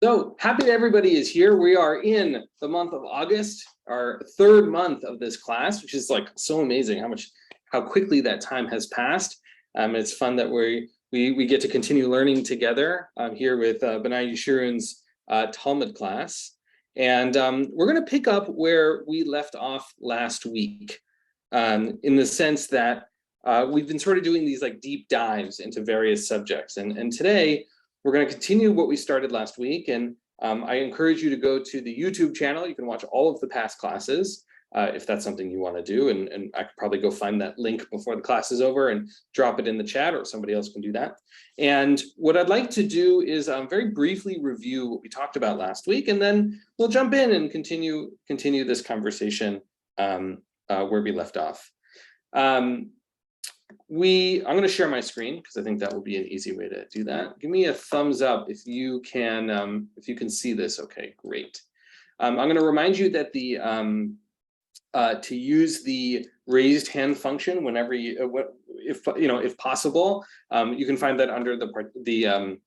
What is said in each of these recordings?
So happy that everybody is here. We are in the month of August, our third month of this class, which is like so amazing how quickly that time has passed. It's fun that we get to continue learning together here with B'nai Yeshurun's Talmud class. And we're going to pick up where we left off last week, in the sense that we've been sort of doing these like deep dives into various subjects. And today, we're going to continue what we started last week, and I encourage you to go to the YouTube channel. You can watch all of the past classes if that's something you want to do, and I could probably go find that link before the class is over and drop it in the chat, or somebody else can do that. And what I'd like to do is very briefly review what we talked about last week, and then we'll jump in and continue this conversation where we left off. I'm going to share my screen because I think that will be an easy way to do that. Give me a thumbs up if you can see this. Okay, great. I'm going to remind you that to use the raised hand function whenever if possible, you can find that under the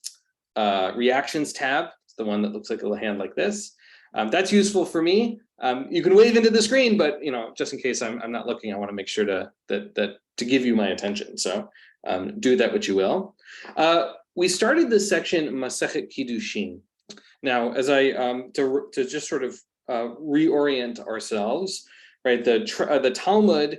reactions tab. It's the one that looks like a hand like this. That's useful for me. You can wave into the screen, but just in case I'm not looking, I want to make sure to give you my attention. So do that what you will. We started this section Masechet Kiddushin. Now, as I to just sort of reorient ourselves, right? The Talmud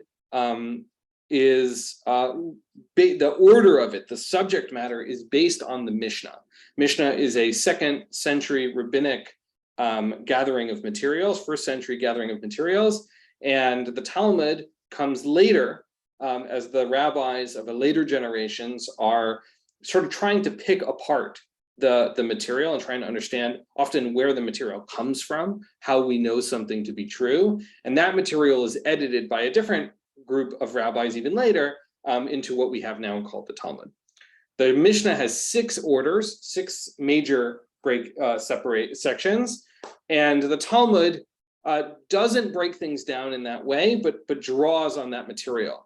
is the order of it. The subject matter is based on the Mishnah. Mishnah is a 2nd century rabbinic gathering of materials, 1st century gathering of materials, and the Talmud comes later as the rabbis of the later generations are sort of trying to pick apart the material and trying to understand often where the material comes from, how we know something to be true, and that material is edited by a different group of rabbis even later into what we have now called the Talmud. The Mishnah has 6 orders, 6 major separate sections, and the Talmud doesn't break things down in that way, but draws on that material.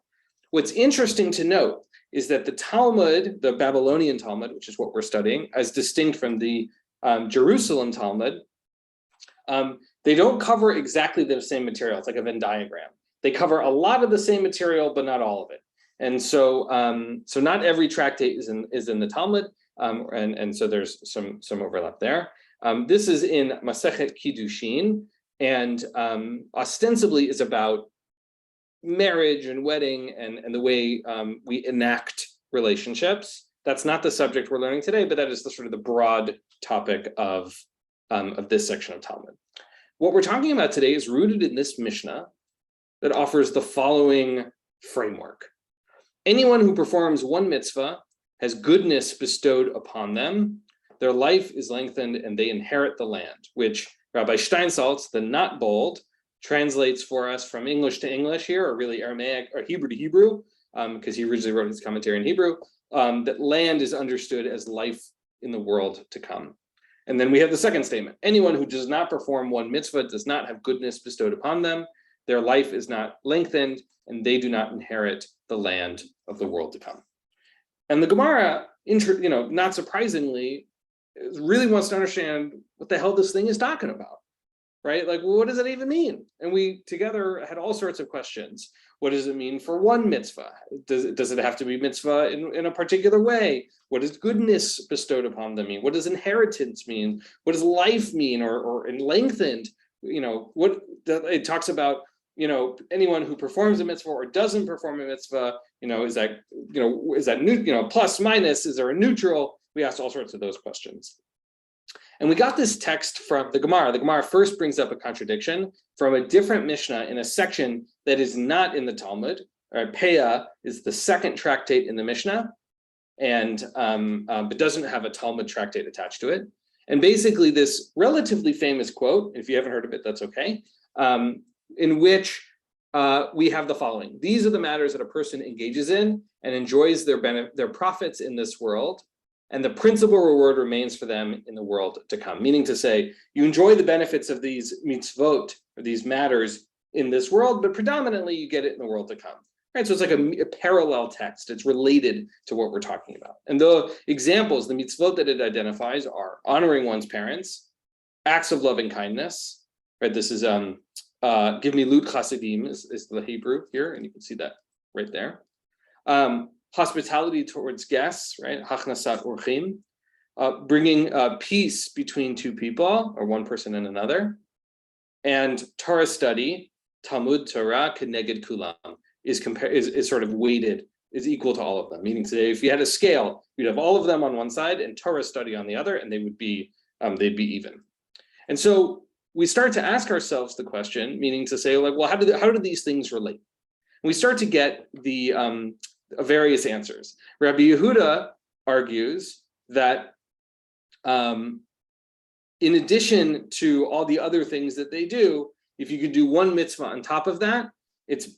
What's interesting to note is that the Talmud, the Babylonian Talmud, which is what we're studying, as distinct from the Jerusalem Talmud, they don't cover exactly the same material. It's like a Venn diagram. They cover a lot of the same material, but not all of it. And so, so not every tractate is in the Talmud, and so there's some overlap there. This is in Masechet Kiddushin, and ostensibly is about marriage and wedding and the way we enact relationships. That's not the subject we're learning today, but that is the sort of the broad topic of this section of Talmud. What we're talking about today is rooted in this Mishnah that offers the following framework. Anyone who performs one mitzvah has goodness bestowed upon them. Their life is lengthened and they inherit the land, which Rabbi Steinsaltz, the not bold, translates for us from English to English here, or really Aramaic or Hebrew to Hebrew, because he originally wrote his commentary in Hebrew, that land is understood as life in the world to come. And then we have the second statement. Anyone who does not perform one mitzvah does not have goodness bestowed upon them. Their life is not lengthened and they do not inherit the land of the world to come. And the Gemara, not surprisingly, really wants to understand what the hell this thing is talking about, right? Like, well, what does it even mean? And we together had all sorts of questions. What does it mean for one mitzvah? Does it have to be mitzvah in a particular way? What does goodness bestowed upon them mean? What does inheritance mean? What does life mean, or in lengthened? What it talks about. Anyone who performs a mitzvah or doesn't perform a mitzvah, is that plus, minus, is there a neutral? We asked all sorts of those questions. And we got this text from the Gemara. The Gemara first brings up a contradiction from a different Mishnah in a section that is not in the Talmud. Peah is the 2nd tractate in the Mishnah, and but doesn't have a Talmud tractate attached to it. And basically this relatively famous quote, if you haven't heard of it, that's okay, in which we have the following. These are the matters that a person engages in and enjoys their profits in this world, and the principal reward remains for them in the world to come. Meaning to say, you enjoy the benefits of these mitzvot, or these matters in this world, but predominantly you get it in the world to come. right? So it's like a parallel text. It's related to what we're talking about. And the examples, the mitzvot that it identifies are honoring one's parents, acts of loving kindness, right? This is give me lut chasidim is the Hebrew here, and you can see that right there. Hospitality towards guests, right? Hachnasat orchim, bringing peace between two people or one person and another. And Torah study, Talmud Torah keneged kulam, is sort of weighted, is equal to all of them. Meaning today, if you had a scale, you'd have all of them on one side and Torah study on the other, and they would be they'd be even. And so we start to ask ourselves the question, meaning to say, like, well, how do these things relate? And we start to get the various answers. Rabbi Yehuda argues that in addition to all the other things that they do, if you could do one mitzvah on top of that,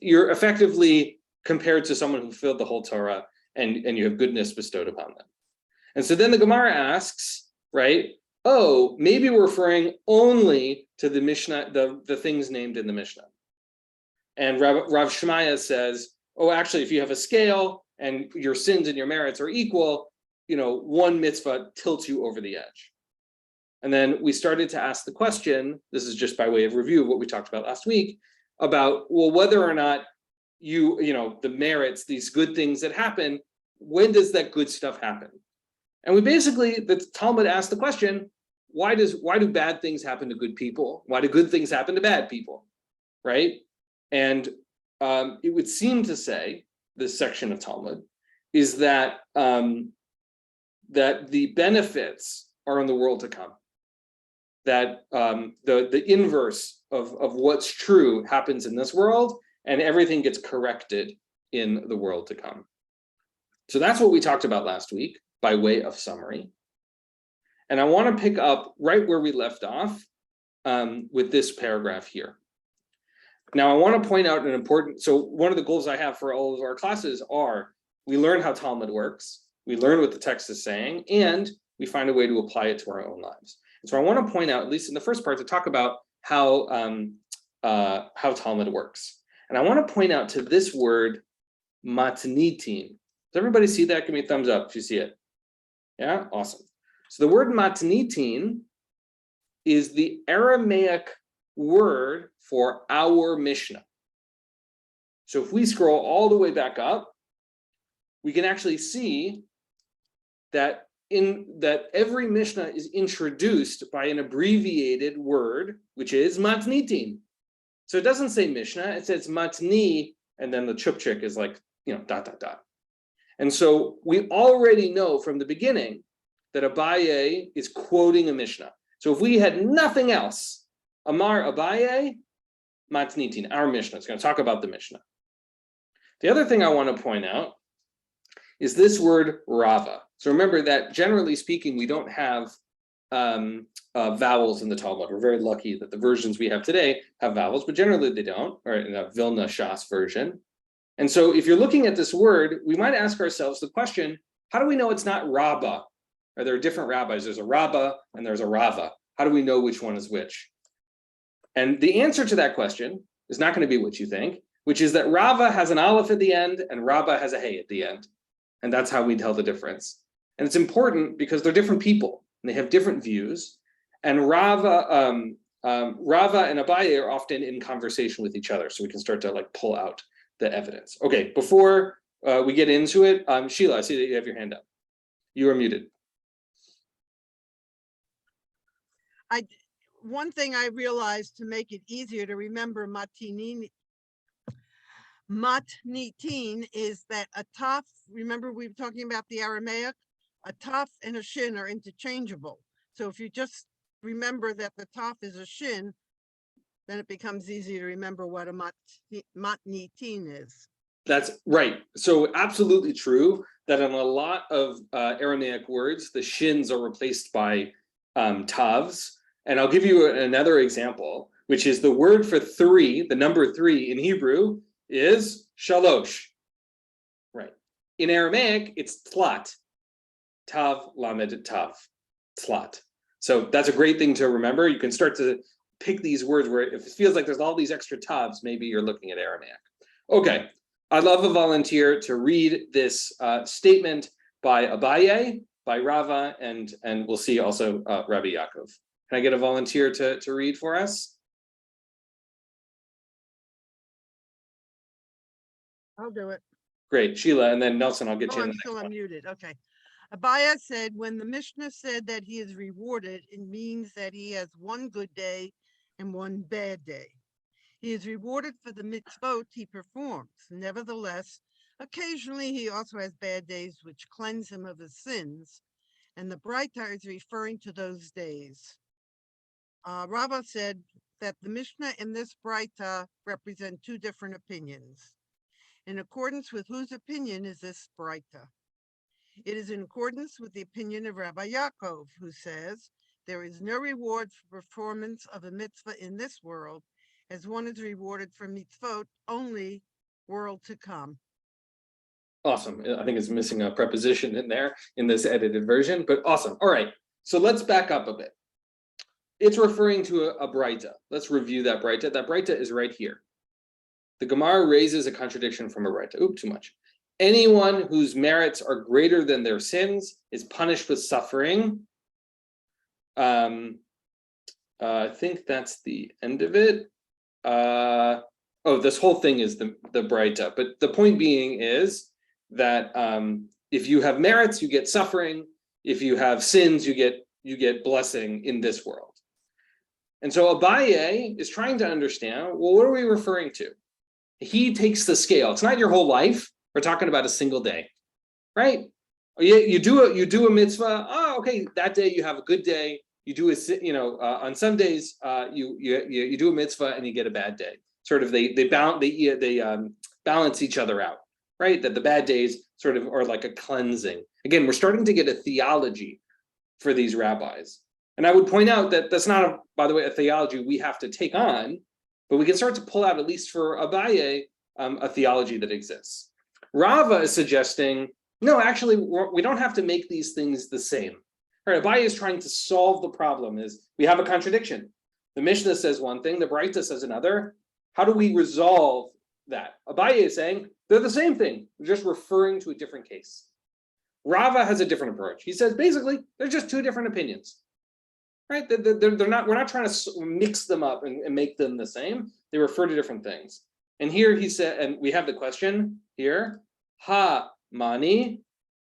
you're effectively compared to someone who fulfilled the whole Torah, and you have goodness bestowed upon them. And so then the Gemara asks, right? Oh, maybe we're referring only to the Mishnah, the things named in the Mishnah. And Rav Shmaya says, oh, actually, if you have a scale and your sins and your merits are equal, one mitzvah tilts you over the edge. And then we started to ask the question, this is just by way of review of what we talked about last week, about, well, whether or not the merits, these good things that happen, when does that good stuff happen? And the Talmud asked the question, why do bad things happen to good people? Why do good things happen to bad people, right? And it would seem to say, this section of Talmud, is that that the benefits are in the world to come. That the inverse of what's true happens in this world, and everything gets corrected in the world to come. So that's what we talked about last week by way of summary. And I want to pick up right where we left off with this paragraph here. Now, I want to point out so one of the goals I have for all of our classes are, we learn how Talmud works, we learn what the text is saying, and we find a way to apply it to our own lives. And so I want to point out, at least in the first part, to talk about how Talmud works. And I want to point out to this word, matnitin. Does everybody see that? Give me a thumbs up if you see it. Yeah, awesome. So the word matnitin is the Aramaic word for our Mishnah. So if we scroll all the way back up, we can actually see that every Mishnah is introduced by an abbreviated word, which is matnitin. So it doesn't say Mishnah, it says matni, and then the chupchik is like, dot, dot, dot. And so we already know from the beginning that Abaye is quoting a Mishnah. So if we had nothing else, Amar Abaye, matnitin, our Mishnah. It's going to talk about the Mishnah. The other thing I want to point out is this word Rava. So remember that generally speaking, we don't have vowels in the Talmud. We're very lucky that the versions we have today have vowels, but generally they don't, or in a Vilna Shas version. And so if you're looking at this word, we might ask ourselves the question, how do we know it's not Rabbah? Or there are different rabbis. There's a Rabbah and there's a Rava. How do we know which one is which? And the answer to that question is not going to be what you think, which is that Rava has an aleph at the end and Rabbah has a hey at the end. And that's how we tell the difference. And it's important because they're different people and they have different views. And Rava and Abaye are often in conversation with each other, so we can start to pull out the evidence. Okay, before we get into it, Sheila, I see that you have your hand up. You are muted. One thing I realized to make it easier to remember matnitin is that a taf, remember we were talking about the Aramaic, a taf and a shin are interchangeable. So if you just remember that the taf is a shin, then it becomes easy to remember what a matnitin is. That's right. So absolutely true that in a lot of Aramaic words, the shins are replaced by tavs. And I'll give you another example, which is the word for three, the number 3 in Hebrew is shalosh. Right. In Aramaic, it's tlat. Tav, lamed, tav. Tlat. So that's a great thing to remember. You can start to pick these words where if it feels like there's all these extra tavs, maybe you're looking at Aramaic. Okay. I'd love a volunteer to read this statement by Abaye, by Rava, and we'll see also Rabbi Yaakov. Can I get a volunteer to read for us? I'll do it. Great, Sheila, and then Nelson, I'll get you in I'm the still next one. unmuted. Okay. Abaya said, when the Mishnah said that he is rewarded, it means that he has one good day and one bad day. He is rewarded for the mitzvot he performs. Nevertheless, occasionally he also has bad days which cleanse him of his sins, and the Braita is referring to those days. Rabbi said that the Mishnah and this Braita represent two different opinions. In accordance with whose opinion is this Braita? It is in accordance with the opinion of Rabbi Yaakov, who says, there is no reward for performance of a mitzvah in this world, as one is rewarded for mitzvot only world to come. Awesome. I think it's missing a preposition in there in this edited version, but awesome. All right, so let's back up a bit. It's referring to a Braita. Let's review that Braita. That Braita is right here. The Gemara raises a contradiction from a Braita. Oop, too much. Anyone whose merits are greater than their sins is punished with suffering. I think that's the end of it. This whole thing is the Braita. But the point being is that if you have merits, you get suffering. If you have sins, you get blessing in this world. And so Abaye is trying to understand, well, what are we referring to? He takes the scale. It's not your whole life. We're talking about a single day, right? You do a mitzvah. Oh, okay. That day you have a good day. You do on some days you do a mitzvah and you get a bad day. Sort of they balance each other out, right? That the bad days sort of are like a cleansing. Again, we're starting to get a theology for these rabbis, and I would point out that that's not, by the way, a theology we have to take on, but we can start to pull out, at least for Abaye, a theology that exists. Rava is suggesting, no, actually, we don't have to make these things the same. Right, Abaye is trying to solve the problem. Is we have a contradiction. The Mishnah says one thing, the Braita says another. How do we resolve that? Abaye is saying they're the same thing, they're just referring to a different case. Rava has a different approach. He says basically they're just two different opinions. Right? They're not. We're not trying to mix them up and make them the same. They refer to different things. And here he said, and we have the question here: Ha mani,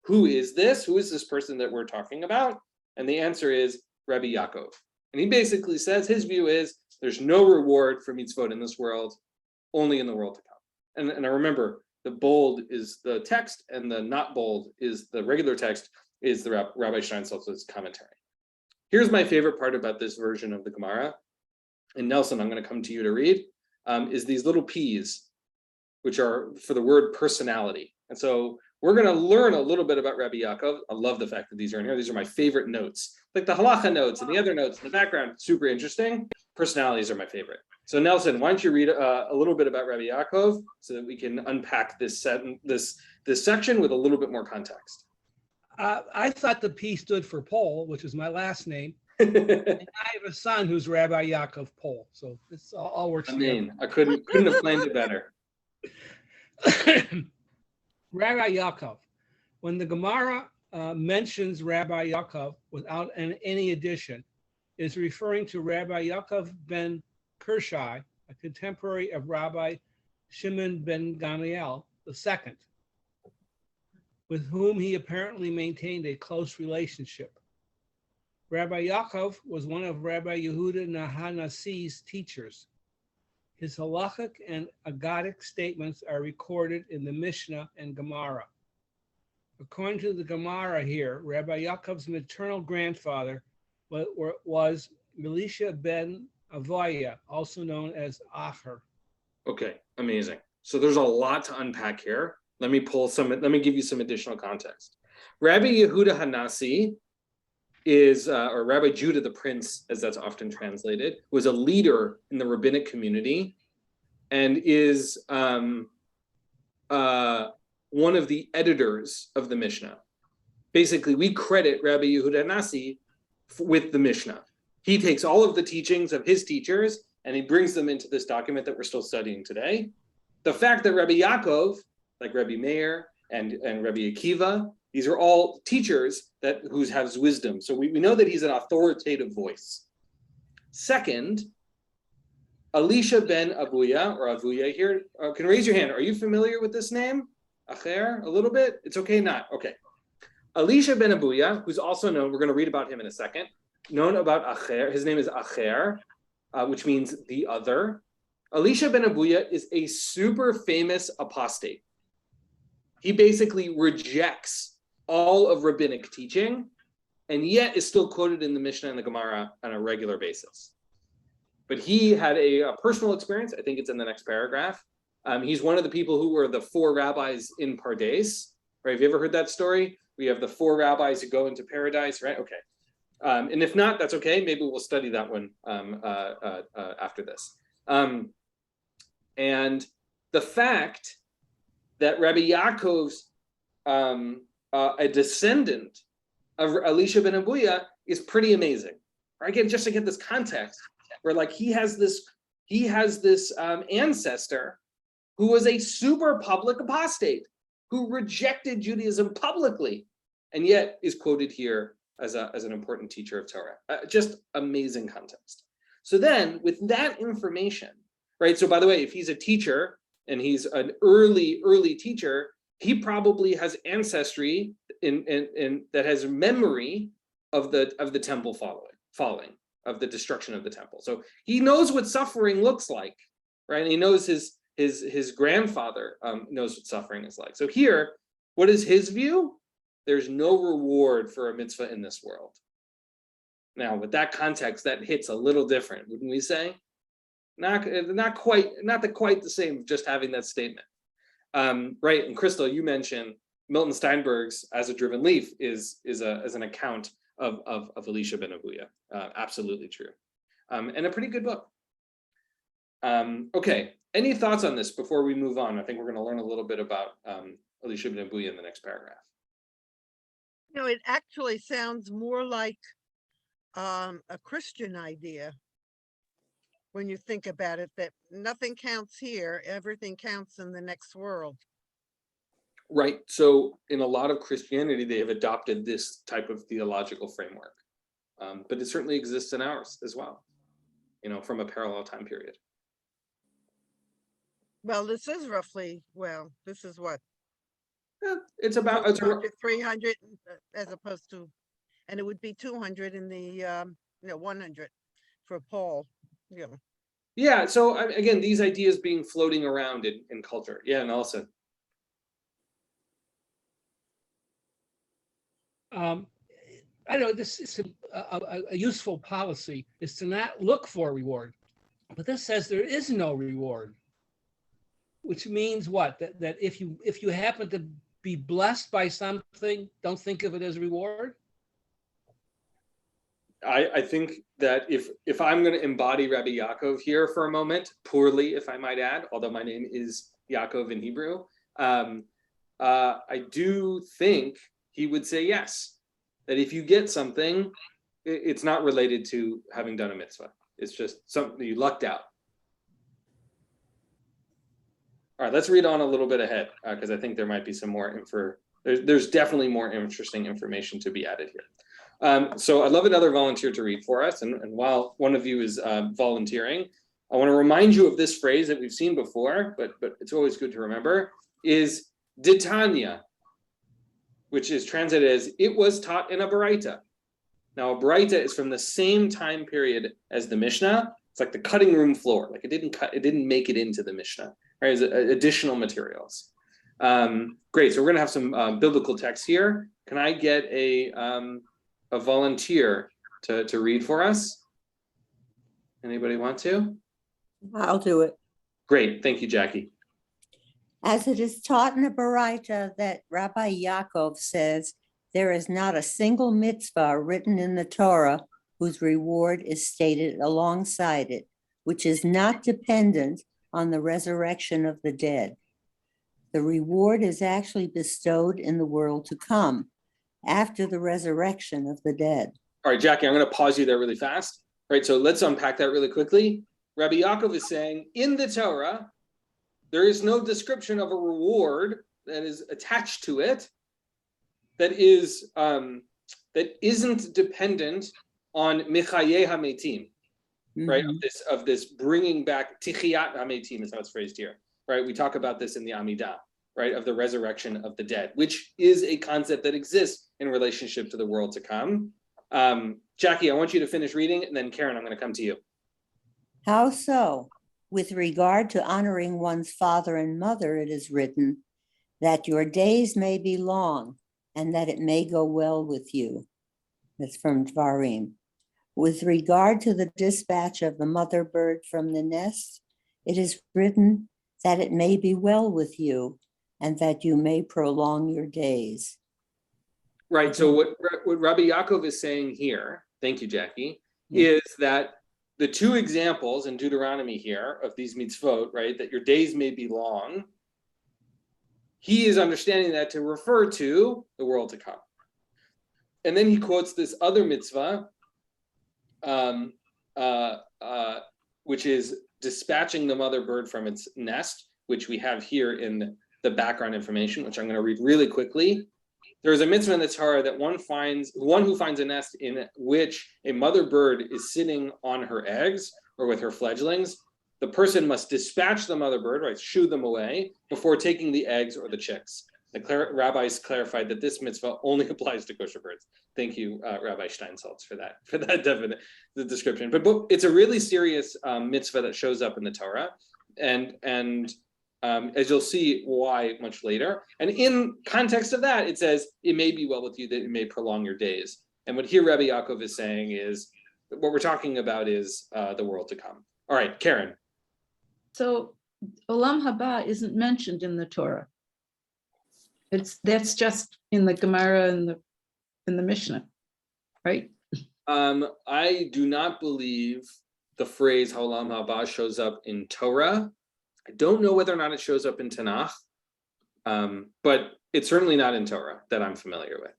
who is this? Who is this person that we're talking about? And the answer is Rabbi Yaakov. And he basically says his view is there's no reward for mitzvot in this world, only in the world to come. And I remember the bold is the text, and the not bold is the regular text, is the Rabbi Steinsaltz's commentary. Here's my favorite part about this version of the Gemara. And Nelson, I'm going to come to you to read, is these little P's, which are for the word personality. And so we're going to learn a little bit about Rabbi Yaakov. I love the fact that these are in here. These are my favorite notes, like the halacha notes and the other notes in the background. Super interesting. Personalities are my favorite. So Nelson, why don't you read a little bit about Rabbi Yaakov so that we can unpack this section with a little bit more context. I thought the P stood for Paul, which is my last name. And I have a son who's Rabbi Yaakov Paul. So this all works together. I couldn't have planned it better. Rabbi Yaakov. When the Gemara mentions Rabbi Yaakov without any addition, is referring to Rabbi Yaakov ben Kirshai, a contemporary of Rabbi Shimon ben Gamliel II, with whom he apparently maintained a close relationship. Rabbi Yaakov was one of Rabbi Yehuda Hanasi's teachers. His halachic and agadic statements are recorded in the Mishnah and Gemara. According to the Gemara here, Rabbi Yaakov's maternal grandfather was Elisha ben Avoya, also known as Acher. Okay, amazing. So there's a lot to unpack here. Let me give you some additional context. Rabbi Yehuda Hanasi is, or Rabbi Judah the Prince, as that's often translated, was a leader in the rabbinic community and is one of the editors of the Mishnah. Basically, we credit Rabbi Yehuda Hanasi with the Mishnah. He takes all of the teachings of his teachers and he brings them into this document that we're still studying today. The fact that Rabbi Yaakov like Rabbi Meir and Rabbi Akiva. These are all teachers who have wisdom. So we know that he's an authoritative voice. Second, Elisha ben Abuya, or Avuya here, can raise your hand. Are you familiar with this name? Acher, a little bit? It's okay, not? Okay. Elisha ben Abuya, who's also known, we're going to read about him in a second, known about Acher. His name is Acher, which means the other. Elisha ben Abuya is a super famous apostate. He basically rejects all of rabbinic teaching, and yet is still quoted in the Mishnah and the Gemara on a regular basis. But he had a personal experience. I think it's in the next paragraph. He's one of the people who were the four rabbis in Pardes. Right? Have you ever heard that story? We have the four rabbis who go into paradise, right? Okay. And if not, that's okay. Maybe we'll study that one after this. And the fact that Rabbi Yaakov's a descendant of Elisha ben Abuya is pretty amazing. Right? Again, just to get this context, where like he has this ancestor who was a super public apostate who rejected Judaism publicly, and yet is quoted here as an important teacher of Torah. Just amazing context. So then, with that information, right? So by the way, if he's a teacher and he's an early teacher, he probably has ancestry in that has memory of the temple falling, of the destruction of the temple. So he knows what suffering looks like, right? And he knows his grandfather knows what suffering is like. So here, what is his view? There's no reward for a mitzvah in this world. Now, with that context, that hits a little different, wouldn't we say? Not quite the same, just having that statement. Right, and Crystal, you mentioned Milton Steinberg's "As a Driven Leaf" is an account of Elisha ben Abuya. Absolutely true, and a pretty good book. Okay, any thoughts on this before we move on? I think we're going to learn a little bit about Elisha ben Abuya in the next paragraph. You know, it actually sounds more like a Christian idea when you think about it, that nothing counts here, everything counts in the next world. Right. So in a lot of Christianity, they have adopted this type of theological framework, but it certainly exists in ours as well, from a parallel time period. Well, this is roughly, this is what? Yeah, it's about 300 as opposed to, and it would be 200 in the 100 for Paul. Yeah. So again, these ideas being floating around in culture. Yeah, Nelson. I know this is a useful policy is to not look for reward, but this says there is no reward, which means what? That if you happen to be blessed by something, don't think of it as reward. I think that if I'm going to embody Rabbi Yaakov here for a moment, poorly, if I might add, although my name is Yaakov in Hebrew, I do think he would say yes, that if you get something, it's not related to having done a mitzvah. It's just something you lucked out. All right, let's read on a little bit ahead because I think there might be some more there's definitely more interesting information to be added here. So I'd love another volunteer to read for us. And while one of you is volunteering, I want to remind you of this phrase that we've seen before, but it's always good to remember, is Ditanya, which is translated as "it was taught in a baraita." Now, a baraita is from the same time period as the Mishnah. It's like the cutting room floor. Like it didn't make it into the Mishnah, right? It's additional materials. Great. So we're going to have some biblical text here. Can I get a volunteer to read for us? Anybody want to? I'll do it. Great. Thank you, Jackie. As it is taught in the Baraita that Rabbi Yaakov says, there is not a single mitzvah written in the Torah whose reward is stated alongside it, which is not dependent on the resurrection of the dead. The reward is actually bestowed in the world to come, after the resurrection of the dead. All right, Jackie, I'm going to pause you there really fast. All right, so let's unpack that really quickly. Rabbi Yaakov is saying, in the Torah, there is no description of a reward that is attached to it that is that isn't dependent on Michaye HaMetim, right? Of this bringing back Tichiyat HaMetim is how it's phrased here, right? We talk about this in the Amidah, right? Of the resurrection of the dead, which is a concept that exists in relationship to the world to come. Jackie, I want you to finish reading, and then Karen, I'm going to come to you. How so? With regard to honoring one's father and mother, it is written that your days may be long and that it may go well with you. That's from Dvarim. With regard to the dispatch of the mother bird from the nest, it is written that it may be well with you and that you may prolong your days. Right. So what Rabbi Yaakov is saying here, thank you, Jackie, is that the two examples in Deuteronomy here of these mitzvot, right, that your days may be long, he is understanding that to refer to the world to come. And then he quotes this other mitzvah, which is dispatching the mother bird from its nest, which we have here in the background information, which I'm going to read really quickly. There's a mitzvah in the Torah that one who finds a nest in which a mother bird is sitting on her eggs or with her fledglings, the person must dispatch the mother bird, right, shoo them away before taking the eggs or the chicks. The rabbis clarified that this mitzvah only applies to kosher birds. Thank you, Rabbi Steinsaltz, for that the description. But it's a really serious mitzvah that shows up in the Torah, and as you'll see why much later. And in context of that, it says, it may be well with you that it may prolong your days. And what here Rabbi Yaakov is saying is, what we're talking about is the world to come. All right, Karen. So Olam Haba isn't mentioned in the Torah. That's just in the Gemara and the Mishnah, right? I do not believe the phrase Olam Haba shows up in Torah. I don't know whether or not it shows up in Tanakh, but it's certainly not in Torah that I'm familiar with.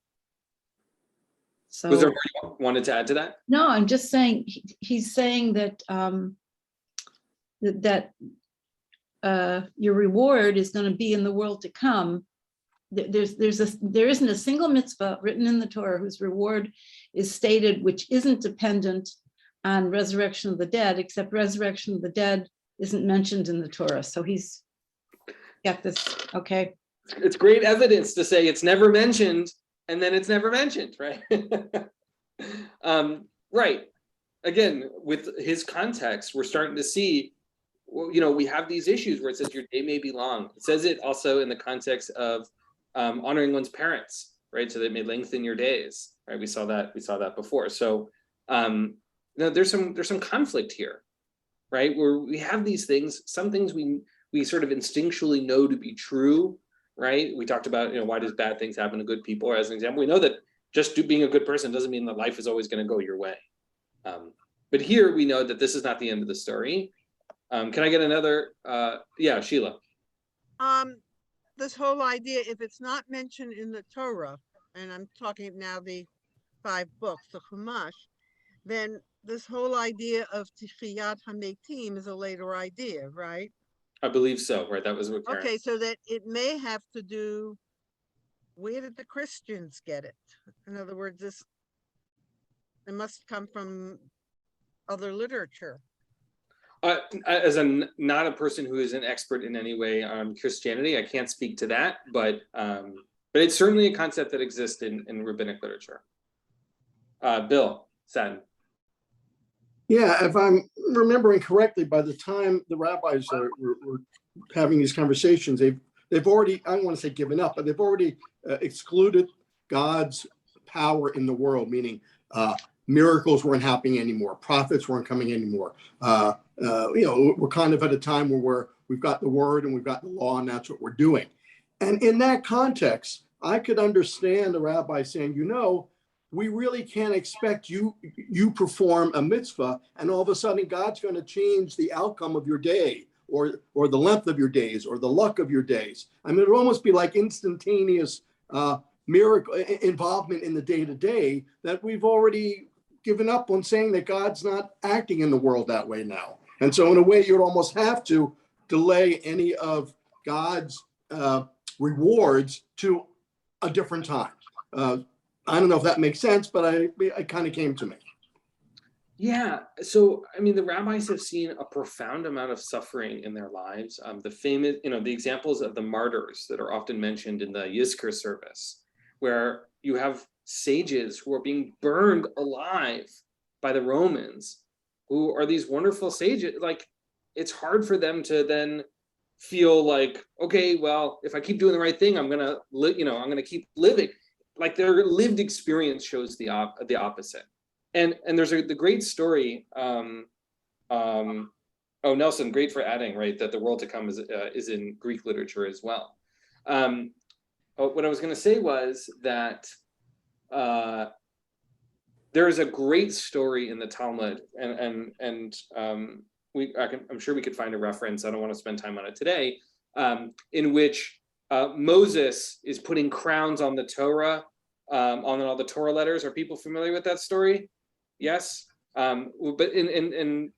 So, was there more you wanted to add to that? No, I'm just saying he's saying that your reward is going to be in the world to come. There isn't a single mitzvah written in the Torah whose reward is stated, which isn't dependent on resurrection of the dead, except resurrection of the dead isn't mentioned in the Torah. So he's got this, okay. It's great evidence to say it's never mentioned, and then it's never mentioned, right? Right. Again, with his context, we're starting to see, well, we have these issues where it says your day may be long. It says it also in the context of honoring one's parents, right? So that it may lengthen your days, right? We saw that before. So there's some conflict here, right? Where we have these things, some things we sort of instinctually know to be true, right? We talked about, why does bad things happen to good people? As an example, we know that just being a good person doesn't mean that life is always going to go your way. But here we know that this is not the end of the story. Can I get another? Yeah, Sheila. This whole idea, if it's not mentioned in the Torah, and I'm talking now the 5 books, the Chumash, then this whole idea of Tichiyat HaMetim is a later idea, right? I believe so, right? That was what Karen. Okay, so that it may have to do, where did the Christians get it? In other words, it must come from other literature. As not a person who is an expert in any way on Christianity, I can't speak to that, but it's certainly a concept that exists in rabbinic literature. Bill Satin. Yeah, if I'm remembering correctly, by the time the rabbis were having these conversations, they've already, I don't want to say given up, but they've already excluded God's power in the world, meaning miracles weren't happening anymore, prophets weren't coming anymore. We're kind of at a time where we've got the word and we've got the law, and that's what we're doing. And in that context, I could understand the rabbi saying, we really can't expect you perform a mitzvah and all of a sudden God's going to change the outcome of your day or the length of your days or the luck of your days. I mean, it would almost be like instantaneous miracle involvement in the day-to-day that we've already given up on, saying that God's not acting in the world that way now. And so in a way, you'd almost have to delay any of God's rewards to a different time. I don't know if that makes sense, but it kind of came to me. Yeah, so I mean, the rabbis have seen a profound amount of suffering in their lives. The famous, the examples of the martyrs that are often mentioned in the Yizkor service, where you have sages who are being burned alive by the Romans, who are these wonderful sages. Like, it's hard for them to then feel like, okay, well, if I keep doing the right thing, I'm gonna I'm gonna keep living. Like, their lived experience shows the opposite. And there's the great story. Nelson, great for adding, right, that the world to come is in Greek literature as well. What I was going to say was that there is a great story in the Talmud, and I'm sure we could find a reference. I don't want to spend time on it today, in which Moses is putting crowns on the Torah, on all the Torah letters. Are people familiar with that story? Yes. But in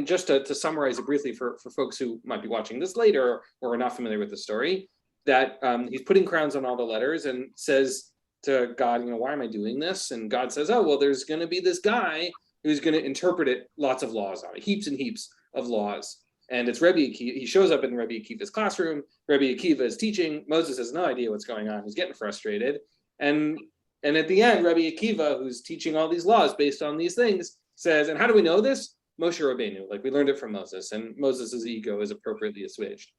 just to summarize it briefly for folks who might be watching this later or are not familiar with the story, that he's putting crowns on all the letters and says to God, why am I doing this? And God says, oh, well, there's going to be this guy who's going to interpret it, lots of laws on it, heaps and heaps of laws. And it's Rabbi Akiva. He shows up in Rabbi Akiva's classroom. Rabbi Akiva is teaching. Moses has no idea what's going on. He's getting frustrated. And at the end, Rabbi Akiva, who's teaching all these laws based on these things, says, and how do we know this? Moshe Rabbeinu, like we learned it from Moses, and Moses' ego is appropriately assuaged.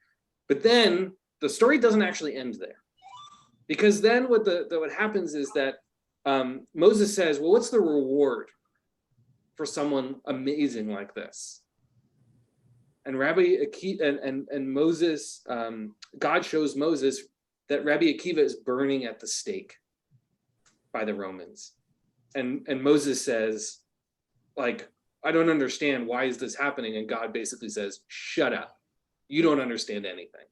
But then the story doesn't actually end there. Because then what happens is that Moses says, well, what's the reward for someone amazing like this? And Rabbi Akiva and Moses, God shows Moses that Rabbi Akiva is burning at the stake by the Romans. And Moses says, like, I don't understand, why is this happening? And God basically says, shut up. You don't understand anything.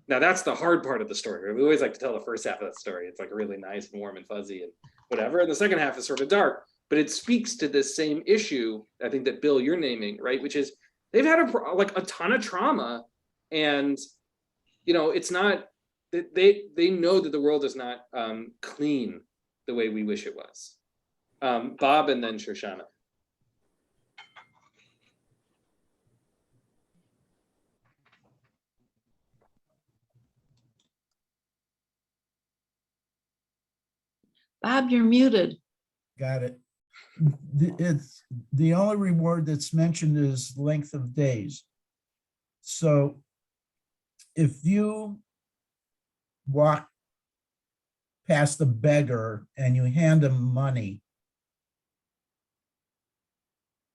Now that's the hard part of the story. We always like to tell the first half of that story. It's like really nice and warm and fuzzy and whatever. And the second half is sort of dark, but it speaks to this same issue, I think, that Bill, you're naming, right? Which is they've had a ton of trauma, and it's not, they know that the world is not clean the way we wish it was. Bob and then Shoshana. Bob, you're muted. Got it. It's the only reward that's mentioned is length of days. So if you walk past the beggar and you hand him money,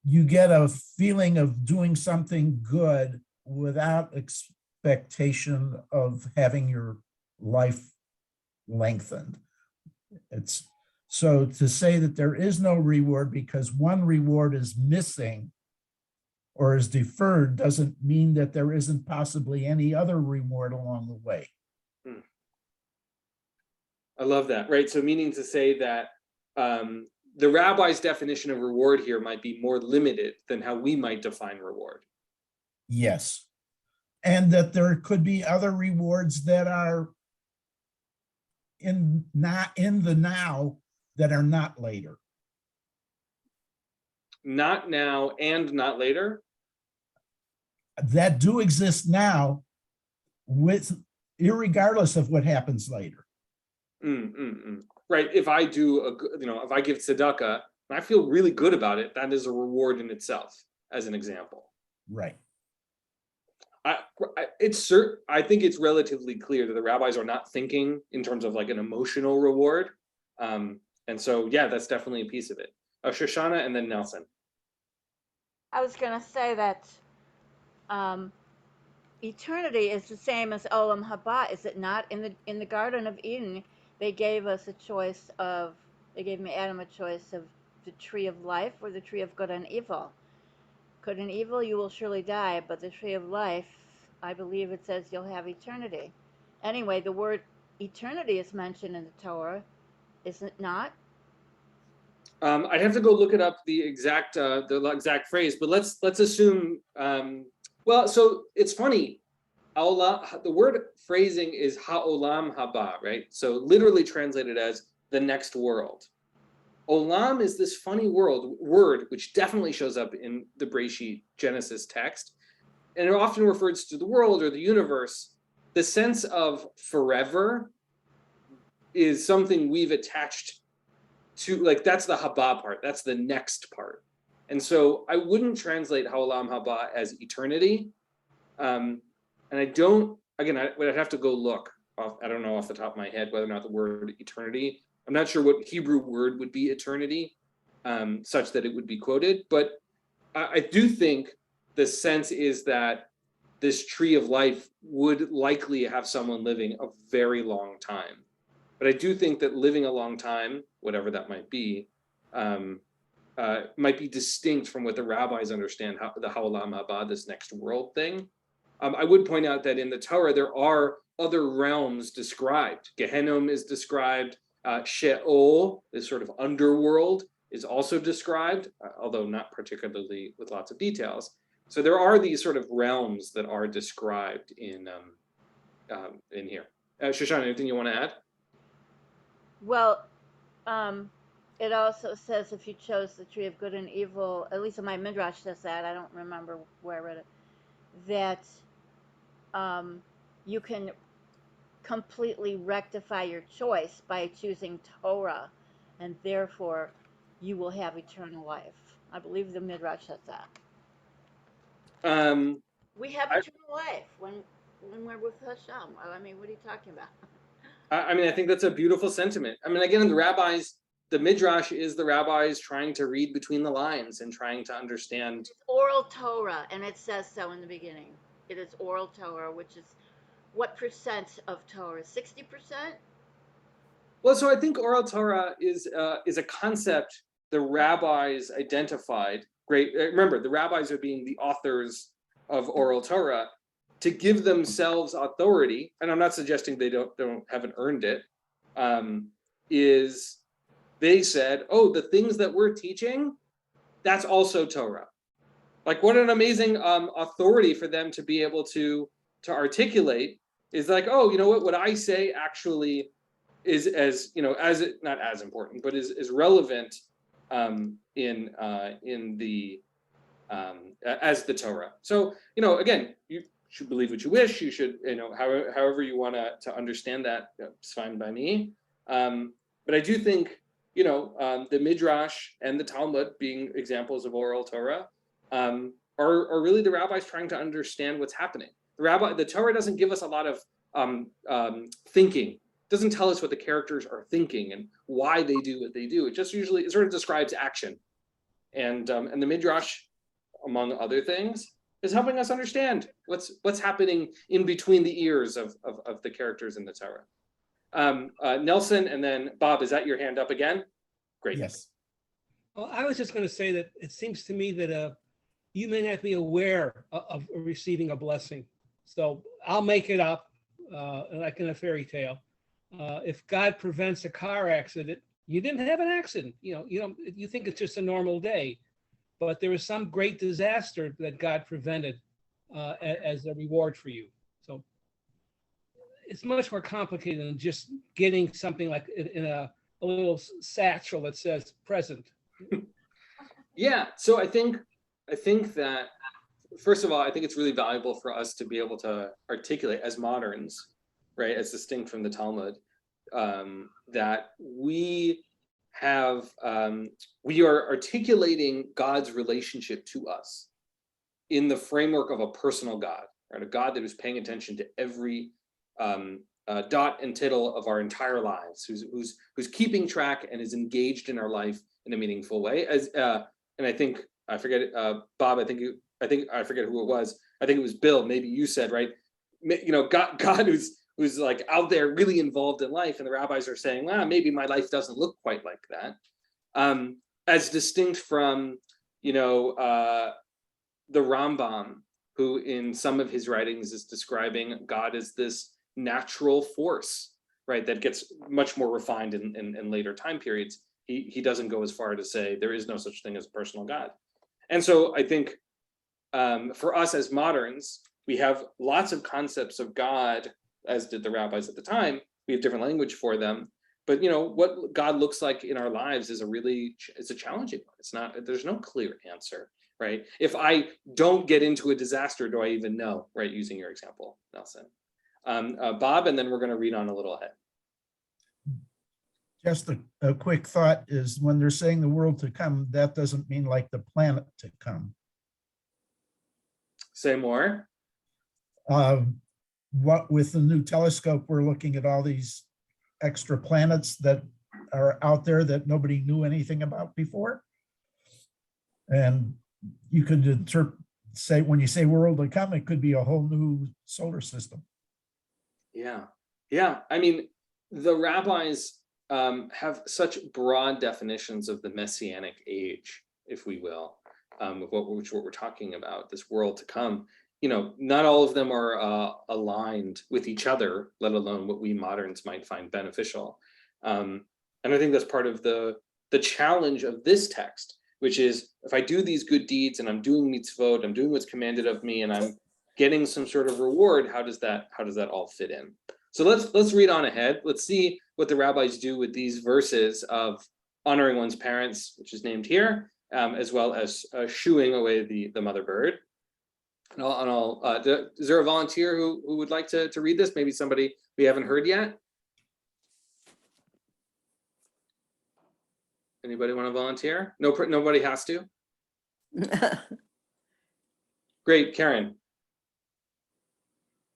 you get a feeling of doing something good without expectation of having your life lengthened. It's so to say that there is no reward because one reward is missing or is deferred doesn't mean that there isn't possibly any other reward along the way. I love that, right? So meaning to say that the rabbi's definition of reward here might be more limited than how we might define reward. Yes. And that there could be other rewards that are not in the now that are not later. Not now and not later? That do exist now, with irregardless of what happens later. Right. If I do, if I give tzedakah and I feel really good about it, that is a reward in itself, as an example. Right. I think it's relatively clear that the rabbis are not thinking in terms of like an emotional reward. And so, yeah, that's definitely a piece of it. Shoshana and then Nelson. I was going to say that eternity is the same as Olam Haba, is it not? In the Garden of Eden, they gave me Adam a choice of the tree of life or the tree of good and evil. Good and evil, you will surely die, but the tree of life, I believe it says you'll have eternity. Anyway, the word eternity is mentioned in the Torah, is it not? I'd have to go look it up, the exact phrase, but let's assume. Well, so it's funny. The word phrasing is ha'olam haba, right? So literally translated as the next world. Olam is this funny word, which definitely shows up in the Bereshit Genesis text, and it often refers to the world or the universe. The sense of forever is something we've attached to, like, that's the haba part, that's the next part. And so I wouldn't translate ha'olam haba as eternity. And I don't, again, I'd have to go look. I don't know off the top of my head whether or not the word eternity, I'm not sure what Hebrew word would be eternity, such that it would be quoted. But I do think the sense is that this tree of life would likely have someone living a very long time. But I do think that living a long time, whatever that might be distinct from what the rabbis understand, the ha'olam haba, this next world thing. I would point out that in the Torah, there are other realms described. Gehenna is described. Sheol, this sort of underworld, is also described, although not particularly with lots of details. So there are these sort of realms that are described in here. Shoshana, anything you want to add? Well, it also says if you chose the tree of good and evil, at least in my midrash says that, I don't remember where I read it, that you can completely rectify your choice by choosing Torah, and therefore you will have eternal life. I believe the midrash says that. We have eternal life when we're with Hashem. I mean, what are you talking about? I mean, I think that's a beautiful sentiment. I mean, again, the midrash is the rabbis trying to read between the lines and trying to understand. It's oral Torah, and it says so in the beginning. It is oral Torah, which is what percent of Torah? 60%? Well, so I think oral Torah is a concept the rabbis identified. Great. Remember, the rabbis are being the authors of oral Torah to give themselves authority, and I'm not suggesting they haven't earned it. Is they said, oh, the things that we're teaching, that's also Torah. Like, what an amazing authority for them to be able to articulate. Is like, oh, you know what I say actually is not as important, but is relevant in the as the Torah. So, again, you should believe what you wish. You should, however you want to understand that, it's fine by me. But I do think, the Midrash and the Talmud, being examples of oral Torah, are really the rabbis trying to understand what's happening. The Torah doesn't give us a lot of thinking. It doesn't tell us what the characters are thinking and why they do what they do. It sort of describes action. And the Midrash, among other things, is helping us understand what's happening in between the ears of the characters in the Torah. Nelson, and then Bob, is that your hand up again? Great. Yes. Well, I was just going to say that it seems to me that you may not be aware of receiving a blessing. So I'll make it up, like in a fairy tale. If God prevents a car accident, you didn't have an accident. You think it's just a normal day, but there was some great disaster that God prevented as a reward for you. So it's much more complicated than just getting something like in a little satchel that says present. Yeah. So I think that, first of all, I think it's really valuable for us to be able to articulate as moderns, right, as distinct from the Talmud, that we are articulating God's relationship to us in the framework of a personal God, right? A God that is paying attention to every dot and tittle of our entire lives, who's keeping track and is engaged in our life in a meaningful way. And I think, I forget, Bob, I forget who it was. I think it was Bill. Maybe you said, right? God who's like out there really involved in life, and the rabbis are saying, maybe my life doesn't look quite like that. As distinct from, the Rambam, who in some of his writings is describing God as this natural force, right? That gets much more refined in later time periods. He doesn't go as far to say there is no such thing as personal God. And so I think for us as moderns, we have lots of concepts of God, as did the rabbis at the time. We have different language for them. But what God looks like in our lives is it's a challenging one. It's not, there's no clear answer, right? If I don't get into a disaster, do I even know, right? Using your example, Nelson. Bob, and then we're going to read on a little ahead. Just a quick thought is when they're saying the world to come, that doesn't mean like the planet to come. Say more. What with the new telescope, we're looking at all these extra planets that are out there that nobody knew anything about before. And you could say, when you say world to come, it could be a whole new solar system. Yeah. I mean, the rabbis have such broad definitions of the messianic age, if we will, of what we're talking about, this world to come. Not all of them are aligned with each other, let alone what we moderns might find beneficial. And I think that's part of the challenge of this text, which is if I do these good deeds and I'm doing mitzvot, I'm doing what's commanded of me, and I'm getting some sort of reward, how does that all fit in? So let's read on ahead. Let's see what the rabbis do with these verses of honoring one's parents, which is named here, as well as shooing away the mother bird. Is there a volunteer who would like to read this? Maybe somebody we haven't heard yet? Anybody want to volunteer? No, nobody has to. Great, Karen.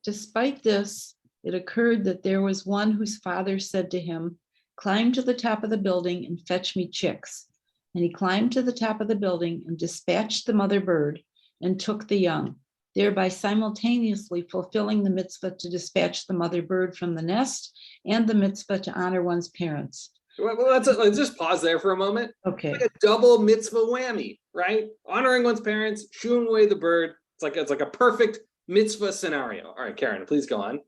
Despite this, it occurred that there was one whose father said to him, "Climb to the top of the building and fetch me chicks." And he climbed to the top of the building and dispatched the mother bird and took the young, thereby simultaneously fulfilling the mitzvah to dispatch the mother bird from the nest and the mitzvah to honor one's parents. Well, let's just pause there for a moment. Okay. It's like a double mitzvah whammy, right? Honoring one's parents, shooing away the bird. It's like a perfect mitzvah scenario. All right, Karen, please go on.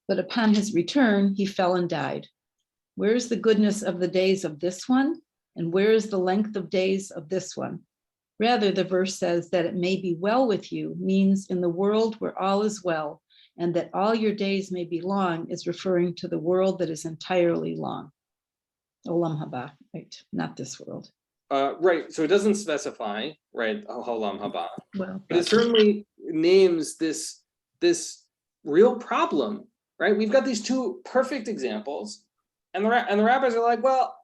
But upon his return, he fell and died. Where is the goodness of the days of this one? And where is the length of days of this one? Rather, the verse says that it may be well with you means in the world where all is well, and that all your days may be long is referring to the world that is entirely long. Olam haba, right? Not this world. Right. So it doesn't specify, right? Olam haba. Well, but it certainly names this real problem, right? We've got these two perfect examples, and the rabbis are like, well,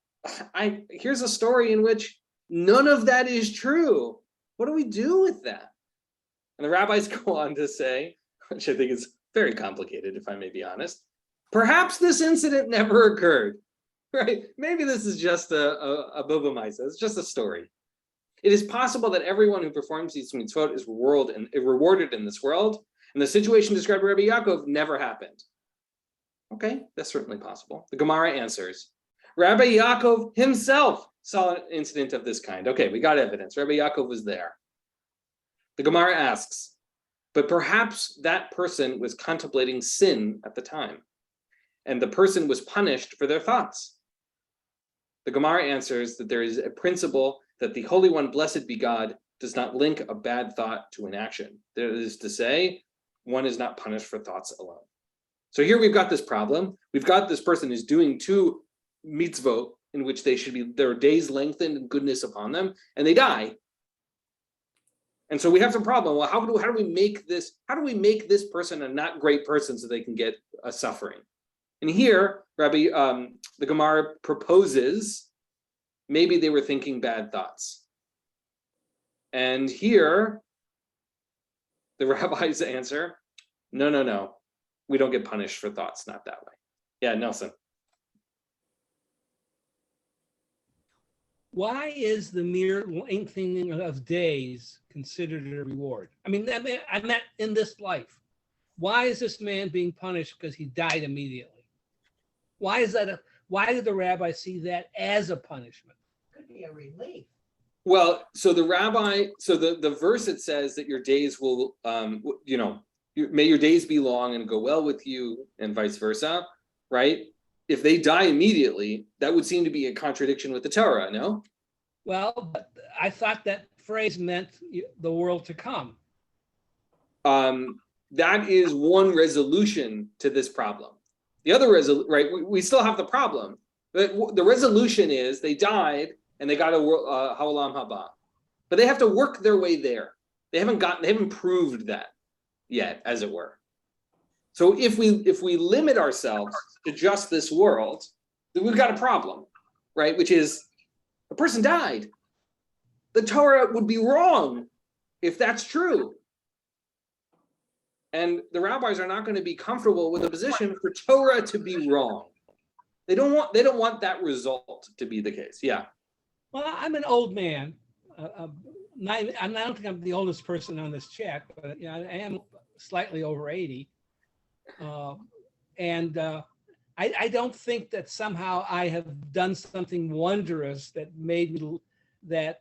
here's a story in which none of that is true. What do we do with that? And the rabbis go on to say, which I think is very complicated, if I may be honest, perhaps this incident never occurred, right? Maybe this is just a bubamaisa. It's just a story. It is possible that everyone who performs these mitzvot is rewarded in this world, and the situation described by Rabbi Yaakov never happened. Okay, that's certainly possible. The Gemara answers, Rabbi Yaakov himself saw an incident of this kind. Okay, we got evidence. Rabbi Yaakov was there. The Gemara asks, but perhaps that person was contemplating sin at the time, and the person was punished for their thoughts. The Gemara answers that there is a principle that the Holy One, blessed be God, does not link a bad thought to an action. That is to say, one is not punished for thoughts alone. So here we've got this problem. We've got this person who's doing two mitzvot in which they should be, their days lengthened and goodness upon them, and they die. And so we have some problem. Well, how do we make this person a not great person so they can get a suffering? And here, the Gemara proposes maybe they were thinking bad thoughts. And here, the rabbis answer, no. We don't get punished for thoughts, not that way. Yeah, Nelson. Why is the mere lengthening of days considered a reward? I mean, I meant in this life. Why is this man being punished because he died immediately? Why is that? Why did the rabbi see that as a punishment? Could be a relief. Well, so the verse, it says that your days will, may your days be long and go well with you, and vice versa, right? If they die immediately, that would seem to be a contradiction with the Torah, no? Well, but I thought that phrase meant the world to come. that is one resolution to this problem. The other right? We still have the problem, but the resolution is they died and they got a Ha'olam Haba, but they have to work their way there. They haven't proved that yet, as it were. So if we limit ourselves to just this world, then we've got a problem, right? Which is a person died. The Torah would be wrong if that's true. And the rabbis are not going to be comfortable with a position for Torah to be wrong. They don't want that result to be the case. Yeah. Well, I'm an old man. I don't think I'm the oldest person on this chat, but I am slightly over 80. I don't think that somehow I have done something wondrous that made me that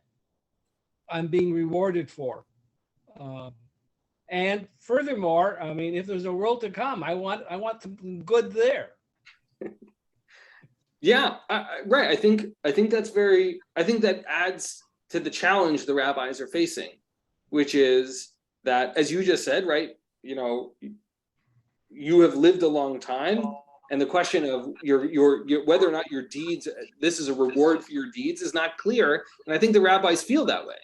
I'm being rewarded for. And furthermore, I mean, if there's a world to come, I want something good there. Yeah, right. I think that adds to the challenge the rabbis are facing, which is that, as you just said, right? You have lived a long time, and the question of your whether or not your deeds, this is a reward for your deeds, is not clear. And I think the rabbis feel that way,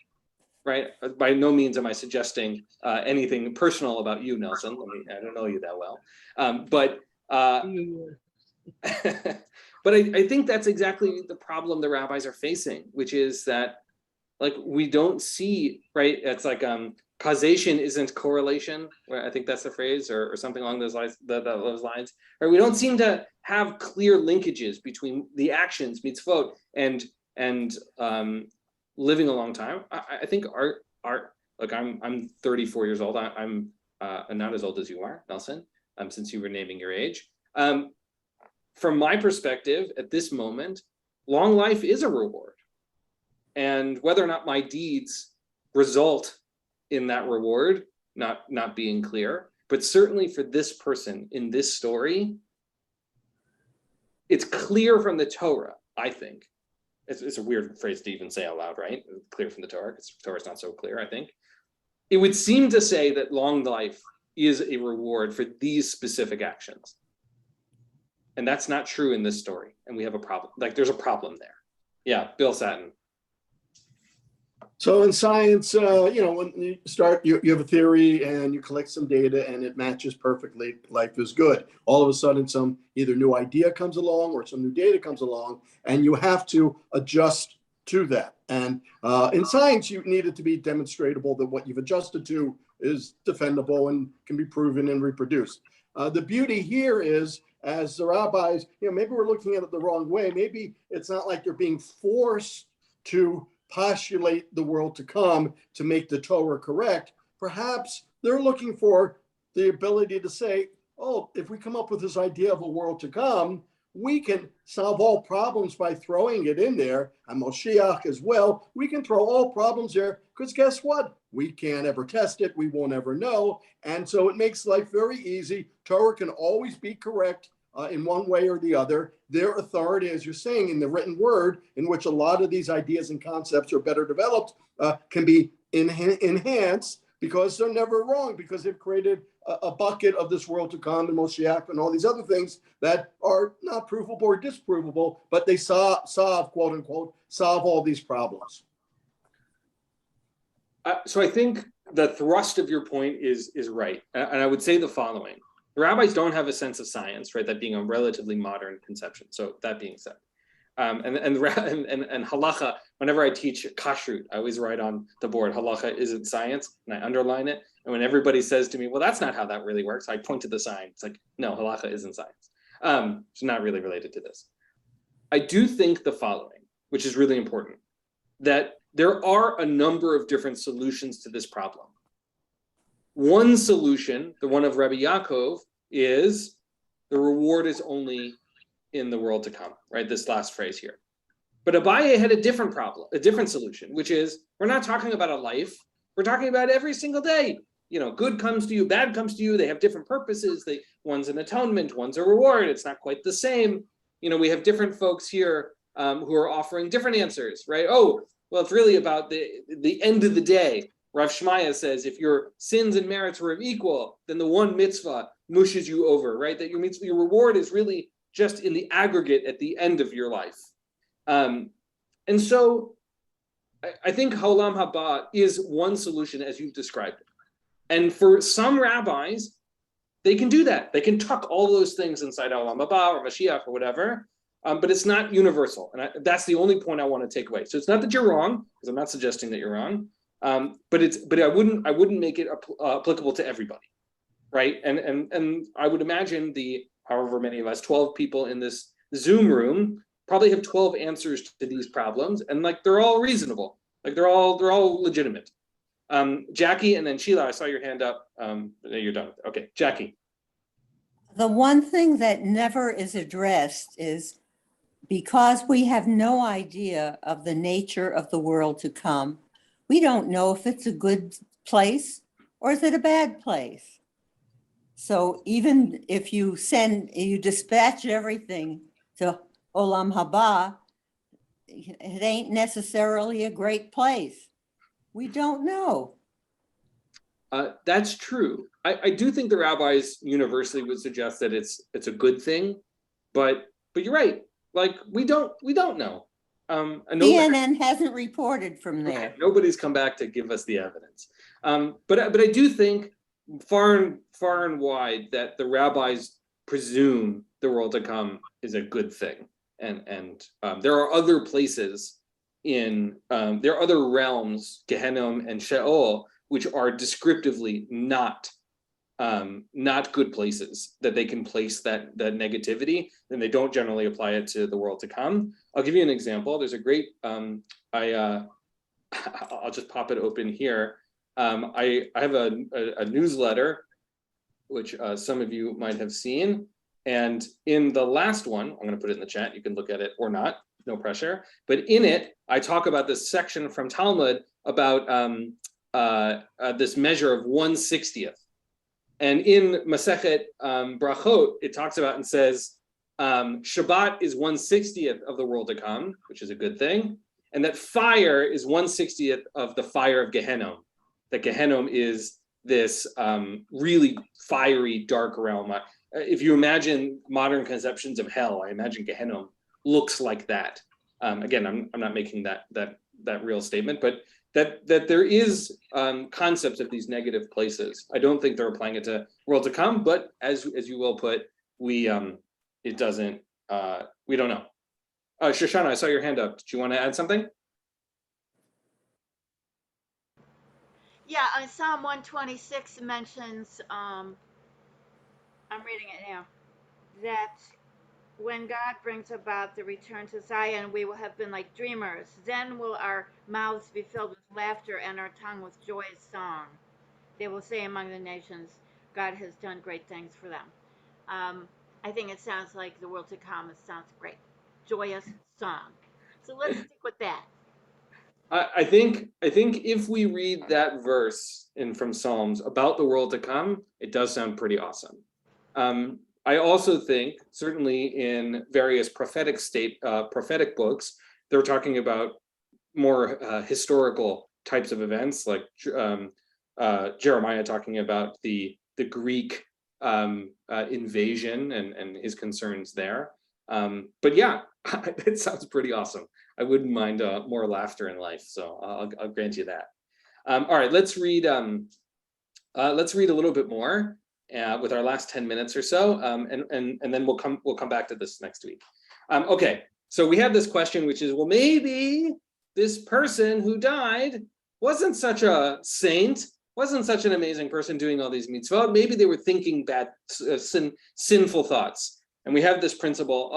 right? By no means am I suggesting anything personal about you, Nelson. I don't know you that well, but but I think that's exactly the problem the rabbis are facing, which is that, like, we don't see, right? It's like causation isn't correlation. Right? I think that's the phrase, or something along those lines. Those lines, right? We don't seem to have clear linkages between the actions, mitzvot, and living a long time. I think like I'm 34 years old. I'm not as old as you are, Nelson. Since you were naming your age. From my perspective, at this moment, long life is a reward. And whether or not my deeds result in that reward, not being clear, but certainly for this person in this story, it's clear from the Torah, I think. It's a weird phrase to even say out loud, right? Clear from the Torah, because Torah is not so clear, I think. It would seem to say that long life is a reward for these specific actions. And that's not true in this story. And we have a problem. Like, there's a problem there. Yeah, Bill Satin. So in science, when you start, you have a theory and you collect some data and it matches perfectly, life is good. All of a sudden, some either new idea comes along or some new data comes along, and you have to adjust to that. And in science, you need it to be demonstrable that what you've adjusted to is defendable and can be proven and reproduced. The beauty here is, as the rabbis, maybe we're looking at it the wrong way. Maybe it's not like they're being forced to postulate the world to come to make the Torah correct. Perhaps they're looking for the ability to say, oh, if we come up with this idea of a world to come, we can solve all problems by throwing it in there. And Moshiach as well, we can throw all problems there, because guess what? We can't ever test it. We won't ever know. And so it makes life very easy. Torah can always be correct in one way or the other. Their authority, as you're saying, in the written word, in which a lot of these ideas and concepts are better developed, can be enhanced, because they're never wrong, because they've created a bucket of this world to come and Moshiach and all these other things that are not provable or disprovable, but they solve, quote unquote, solve all these problems. So I think the thrust of your point is right. And I would say the following. The rabbis don't have a sense of science, right? That being a relatively modern conception. So that being said, and halacha, whenever I teach kashrut, I always write on the board, halacha isn't science, and I underline it. And when everybody says to me, well, that's not how that really works, I point to the sign. It's like, no, halacha isn't science. It's not really related to this. I do think the following, which is really important, that there are a number of different solutions to this problem. One solution, the one of Rabbi Yaakov, is the reward is only in the world to come, right? This last phrase here. But Abaye had a different problem, a different solution, which is, we're not talking about a life, we're talking about every single day. Good comes to you, bad comes to you, they have different purposes. One's an atonement, one's a reward, it's not quite the same. We have different folks here who are offering different answers, right? Oh, well, it's really about the end of the day, Rav Shmaya says, if your sins and merits were equal, then the one mitzvah mushes you over, right? That your mitzvah, your reward is really just in the aggregate at the end of your life. And so I think Haolam Haba is one solution as you've described it. And for some rabbis, they can do that. They can tuck all those things inside Haolam Haba or Mashiach or whatever, but it's not universal. And that's the only point I want to take away. So it's not that you're wrong, because I'm not suggesting that you're wrong, but I wouldn't make it applicable to everybody, right? And I would imagine however many of us, 12 people in this Zoom room, probably have 12 answers to these problems, and like they're all reasonable, like they're all legitimate. Jackie, and then Sheila, I saw your hand up. You're done. Okay, Jackie. The one thing that never is addressed is because we have no idea of the nature of the world to come, we don't know if it's a good place or is it a bad place. So even if you dispatch everything to Olam Haba, it ain't necessarily a great place. We don't know. That's true. I do think the rabbis universally would suggest that it's a good thing, but you're right. Like we don't know. CNN hasn't reported from there. Nobody's come back to give us the evidence. But I do think far and wide that the rabbis presume the world to come is a good thing, and there are other places there are other realms, Gehenna and Sheol, which are descriptively not good places that they can place that negativity, and they don't generally apply it to the world to come. I'll give you an example. There's a great I'll just pop it open here. I have a newsletter which some of you might have seen, and in the last one, I'm going to put it in the chat. You can look at it or not, no pressure. But in it, I talk about this section from Talmud about this measure of 1/60th. And in Masechet Brachot, it talks about and says, Shabbat is 1/60th of the world to come, which is a good thing. And that fire is 1/60th of the fire of Gehenna. That Gehenna is this really fiery, dark realm. If you imagine modern conceptions of hell, I imagine Gehenna looks like that. Again, I'm not making that real statement, but that there is concepts of these negative places. I don't think they're applying it to world to come, but as you will put, we don't know. Shoshana, I saw your hand up. Did you want to add something? Yeah, Psalm 126 mentions, I'm reading it now, that when God brings about the return to Zion, we will have been like dreamers. Then will our mouths be filled with laughter and our tongue with joyous song. They will say among the nations, God has done great things for them. I think it sounds like the world to come. It sounds great. Joyous song. So let's stick with that. I think if we read that verse from Psalms about the world to come, it does sound pretty awesome. I also think, certainly in various prophetic books, they're talking about more historical types of events, like Jeremiah talking about the Greek invasion and his concerns there. But yeah, it sounds pretty awesome. I wouldn't mind more laughter in life, so I'll grant you that. All right, let's read a little bit more with our last 10 minutes or so, and then we'll come back to this next week. Okay, so we have this question, which is, well, maybe this person who died wasn't such a saint, wasn't such an amazing person doing all these mitzvot. Maybe they were thinking bad, sinful thoughts. And we have this principle,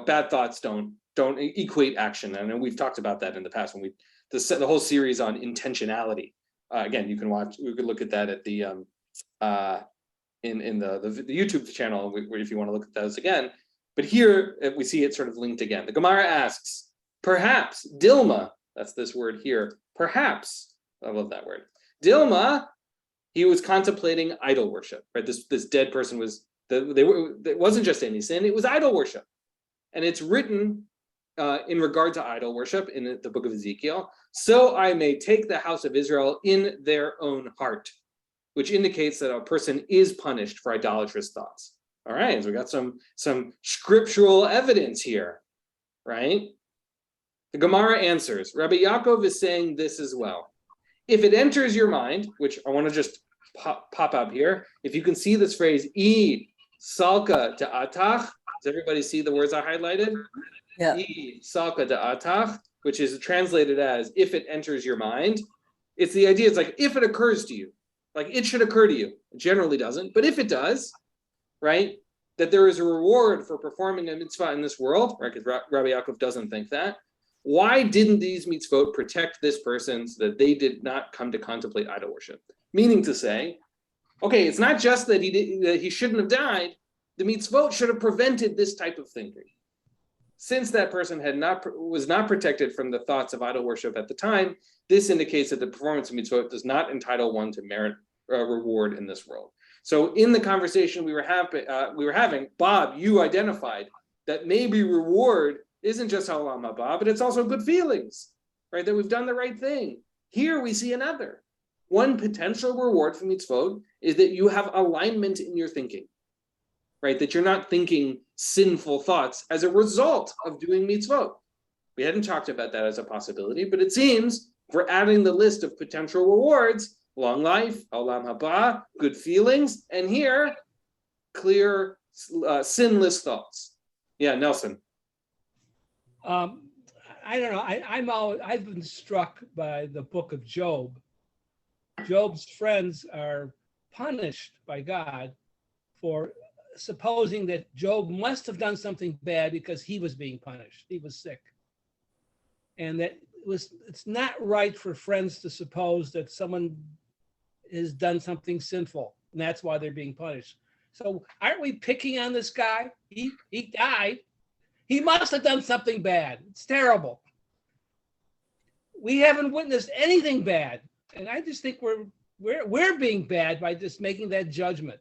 bad thoughts don't equate action. And we have talked about that in the past when the whole series on intentionality. Again, we could look at that at the in the YouTube channel if you want to look at those again. But here we see it sort of linked again. The Gemara asks, perhaps Dilma, that's this word here, perhaps, I love that word. Dilma, he was contemplating idol worship, right? This dead person it wasn't just any sin, it was idol worship. And it's written in regard to idol worship in the book of Ezekiel, so I may take the house of Israel in their own heart, which indicates that a person is punished for idolatrous thoughts. All right, so we got some scriptural evidence here, right? The Gemara answers, Rabbi Yaakov is saying this as well. If it enters your mind, which I want to just pop up here, if you can see this phrase, I salka da'atach, does everybody see the words I highlighted? Yeah. I salka da'atach, which is translated as if it enters your mind. It's the idea, it's like if it occurs to you, like it should occur to you. It generally doesn't, but if it does, right, that there is a reward for performing a mitzvah in this world, right, because Rabbi Yaakov doesn't think that. Why didn't these mitzvot protect this person so that they did not come to contemplate idol worship? Meaning to say, okay, it's not just that he shouldn't have died, the mitzvot should have prevented this type of thinking. Since that person was not protected from the thoughts of idol worship at the time, this indicates that the performance of mitzvot does not entitle one to merit reward in this world. So in the conversation we were having, Bob, you identified that maybe reward isn't just Olam Haba, but it's also good feelings, right? That we've done the right thing. Here we see another. One potential reward for mitzvot is that you have alignment in your thinking, right? That you're not thinking sinful thoughts as a result of doing mitzvot. We hadn't talked about that as a possibility, but it seems we're adding the list of potential rewards: long life, Olam Haba, good feelings, and here, clear, sinless thoughts. Yeah, Nelson. I don't know. I've been struck by the book of Job. Job's friends are punished by God for supposing that Job must have done something bad because he was being punished. He was sick. And that it's not right for friends to suppose that someone has done something sinful, and that's why they're being punished. So aren't we picking on this guy? He died. He must have done something bad. It's terrible. We haven't witnessed anything bad, and I just think we're being bad by just making that judgment.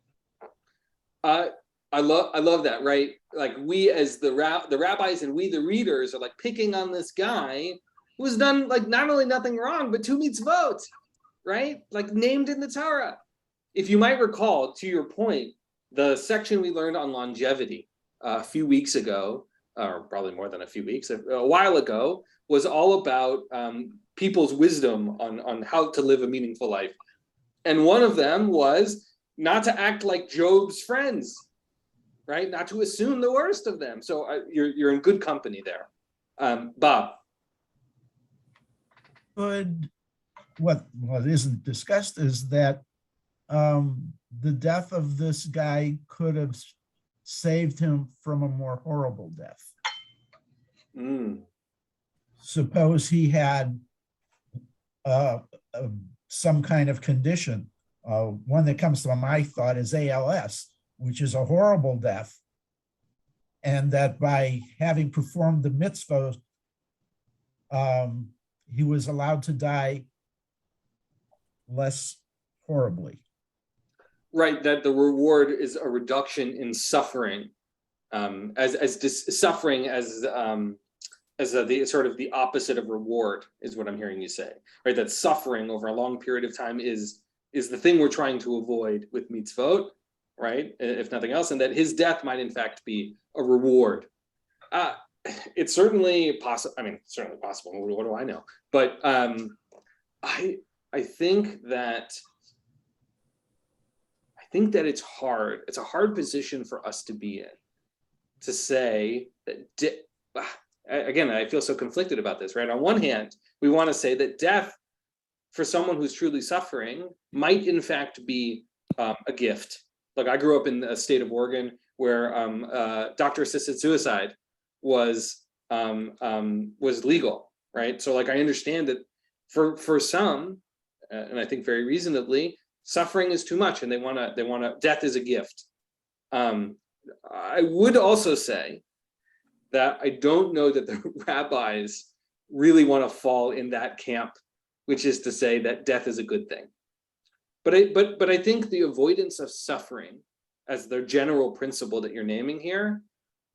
I love that, right? Like we as the rabbis and we the readers are like picking on this guy who's done like not only nothing wrong, but 2 mitzvot, right? Like named in the Torah. If you might recall, to your point, the section we learned on longevity a few weeks ago, or probably more than a few weeks, a while ago, was all about people's wisdom on how to live a meaningful life. And one of them was not to act like Job's friends, right? Not to assume the worst of them. So you're in good company there. Bob. What isn't discussed is that the death of this guy could have saved him from a more horrible death. Suppose he had some kind of condition. One that comes to my thought is ALS, which is a horrible death. And that by having performed the mitzvah, he was allowed to die less horribly. Right, that the reward is a reduction in suffering, suffering as the sort of the opposite of reward is what I'm hearing you say, right? That suffering over a long period of time is the thing we're trying to avoid with mitzvot, right? If nothing else, and that his death might in fact be a reward. It's certainly possible. I mean, certainly possible. What do I know? But I think that it's hard. It's a hard position for us to be in, to say that, again, I feel so conflicted about this, right? On one hand, we want to say that death for someone who's truly suffering might in fact be a gift. Like I grew up in the state of Oregon where doctor-assisted suicide was legal, right? So like I understand that for some, and I think very reasonably, suffering is too much, and they want to. Death is a gift. I would also say that I don't know that the rabbis really want to fall in that camp, which is to say that death is a good thing. But I think the avoidance of suffering as the general principle that you're naming here,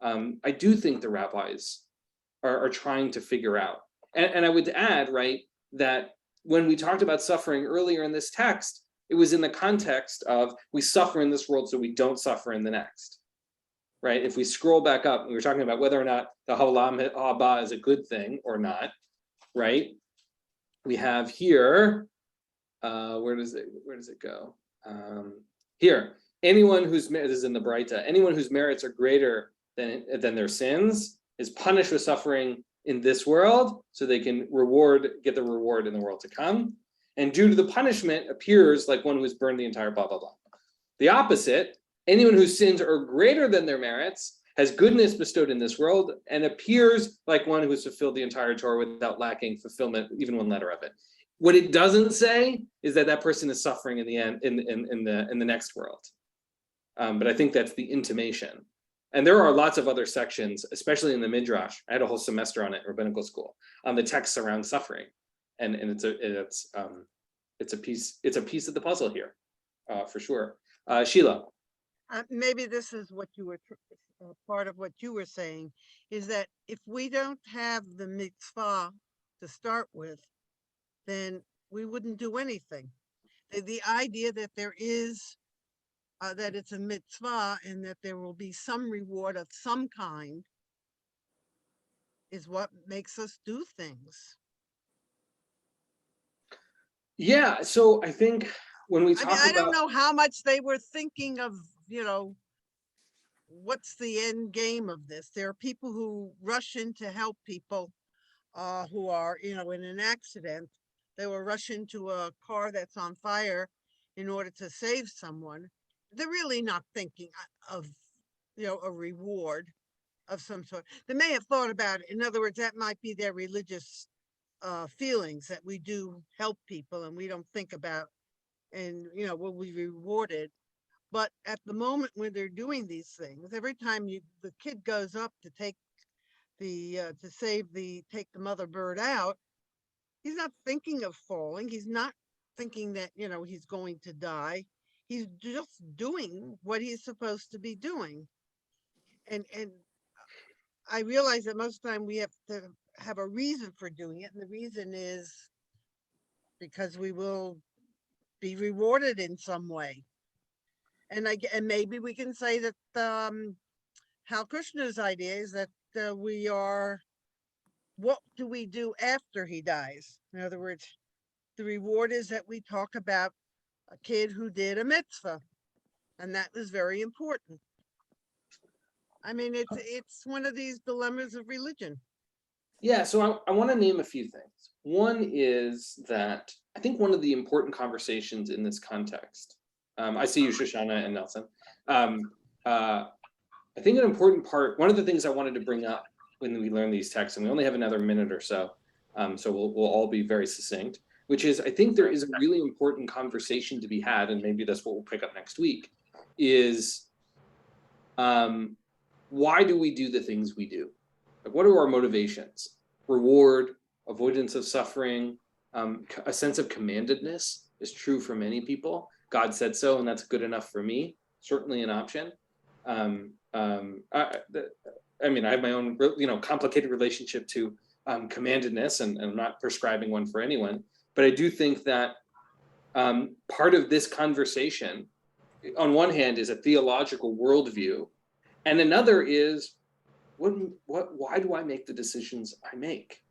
I do think the rabbis are trying to figure out. And I would add, right, that when we talked about suffering earlier in this text, it was in the context of we suffer in this world so we don't suffer in the next, right? If we scroll back up, we were talking about whether or not the Haolam Haba is a good thing or not, right? We have here, where does it go? Here, anyone whose, this is in the Braita, anyone whose merits are greater than their sins is punished with suffering in this world so they can get the reward in the world to come. And due to the punishment appears like one who has burned the entire blah, blah, blah. The opposite, anyone whose sins are greater than their merits has goodness bestowed in this world and appears like one who has fulfilled the entire Torah without lacking fulfillment, even one letter of it. What it doesn't say is that that person is suffering in the end, in the next world. But I think that's the intimation. And there are lots of other sections, especially in the Midrash. I had a whole semester on it in rabbinical school, on the texts around suffering, and it's a piece of the puzzle here, for sure. Sheila. Maybe this is what you were part of what you were saying, is that if we don't have the mitzvah to start with, then we wouldn't do anything. The idea that there is that it's a mitzvah and that there will be some reward of some kind is what makes us do things. Yeah, so I think when we talk I about, don't know how much they were thinking of, what's the end game of this? There are people who rush in to help people who are, in an accident. They will rush into a car that's on fire in order to save someone. They're really not thinking of, a reward of some sort. They may have thought about it. In other words, that might be their religious feelings, that we do help people and we don't think about, and, will we be rewarded? But at the moment when they're doing these things, every time the kid goes up to take take the mother bird out, he's not thinking of falling. He's not thinking that, he's going to die. He's just doing what he's supposed to be doing. And I realize that most of the time we have to have a reason for doing it. And the reason is because we will be rewarded in some way. And maybe we can say that Hal Krishna's idea is that what do we do after he dies? In other words, the reward is that we talk about a kid who did a mitzvah, and that was very important. I mean, it's one of these dilemmas of religion. yeah, so I want to name a few things. One is that I think one of the important conversations in this context, I see you, Shoshana and Nelson. I think an important part, one of the things I wanted to bring up when we learn these texts, and we only have another minute or so, so we'll all be very succinct, which is I think there is a really important conversation to be had, and maybe that's what we'll pick up next week, is why do we do the things we do? Like, what are our motivations? Reward, avoidance of suffering, a sense of commandedness is true for many people. God said so, and that's good enough for me. Certainly an option. I mean, I have my own, complicated relationship to commandedness, and I'm not prescribing one for anyone. But I do think that part of this conversation, on one hand, is a theological worldview, and another is why do I make the decisions I make?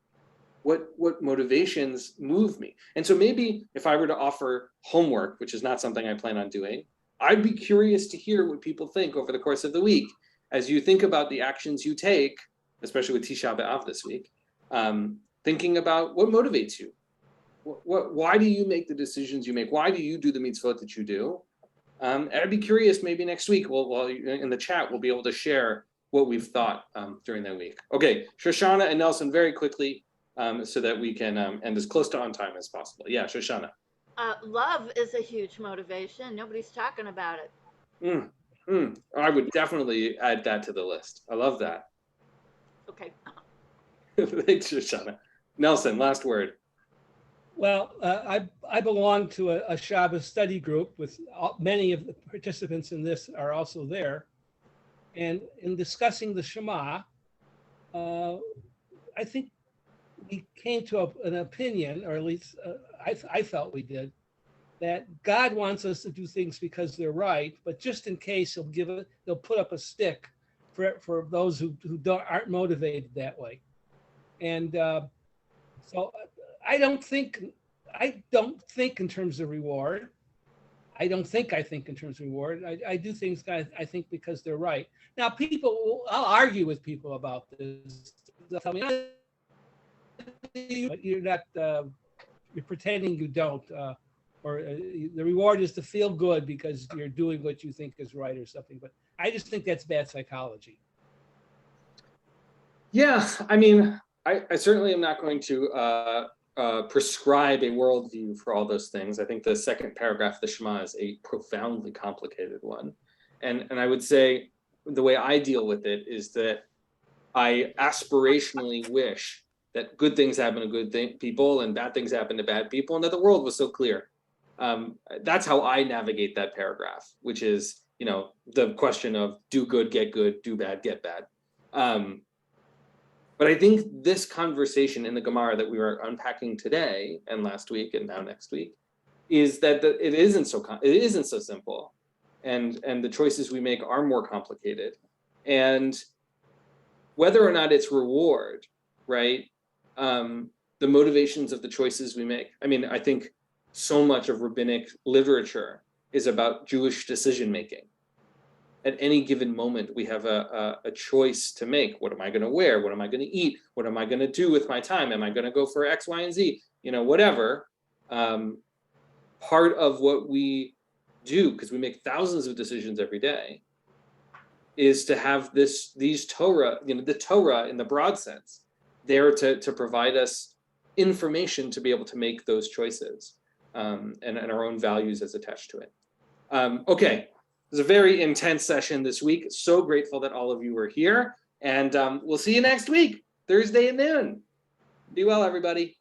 What motivations move me? And so maybe if I were to offer homework, which is not something I plan on doing, I'd be curious to hear what people think over the course of the week as you think about the actions you take, especially with Tisha B'Av this week, thinking about what motivates you. Why do you make the decisions you make? Why do you do the mitzvot that you do? I'd be curious, maybe next week, while in the chat, we'll be able to share what we've thought during that week. Okay, Shoshana and Nelson, very quickly, so that we can end as close to on time as possible. Yeah, Shoshana. Love is a huge motivation. Nobody's talking about it. I would definitely add that to the list. I love that. Okay. Thanks, Shoshana. Nelson, last word. Well, I belong to a Shabbos study group with many of the participants in this are also there. And in discussing the Shema, I think we came to an opinion, or at least I felt we did, that God wants us to do things because they're right, but just in case they'll put up a stick for those who aren't motivated that way. And so I don't think in terms of reward. I think in terms of reward. I do things, I think, because they're right. Now, I'll argue with people about this. They'll tell me, you're not, you're pretending you don't, or the reward is to feel good because you're doing what you think is right or something. But I just think that's bad psychology. Yeah, I mean, I certainly am not going to prescribe a worldview for all those things. I think the second paragraph of the Shema is a profoundly complicated one. And I would say the way I deal with it is that I aspirationally wish that good things happen to good people and bad things happen to bad people, and that the world was so clear. That's how I navigate that paragraph, which is, the question of do good, get good, do bad, get bad. But I think this conversation in the Gemara that we were unpacking today and last week and now next week is that it isn't so simple, and the choices we make are more complicated, and whether or not it's reward, right? The motivations of the choices we make. I mean, I think so much of rabbinic literature is about Jewish decision making. At any given moment, we have a choice to make. What am I going to wear? What am I going to eat? What am I going to do with my time? Am I going to go for X, Y, and Z? Whatever. Part of what we do, because we make thousands of decisions every day, is to have these Torah, the Torah in the broad sense, there to provide us information to be able to make those choices, and our own values as attached to it. Okay. It was a very intense session this week. So grateful that all of you were here. And we'll see you next week, Thursday at noon. Be well, everybody.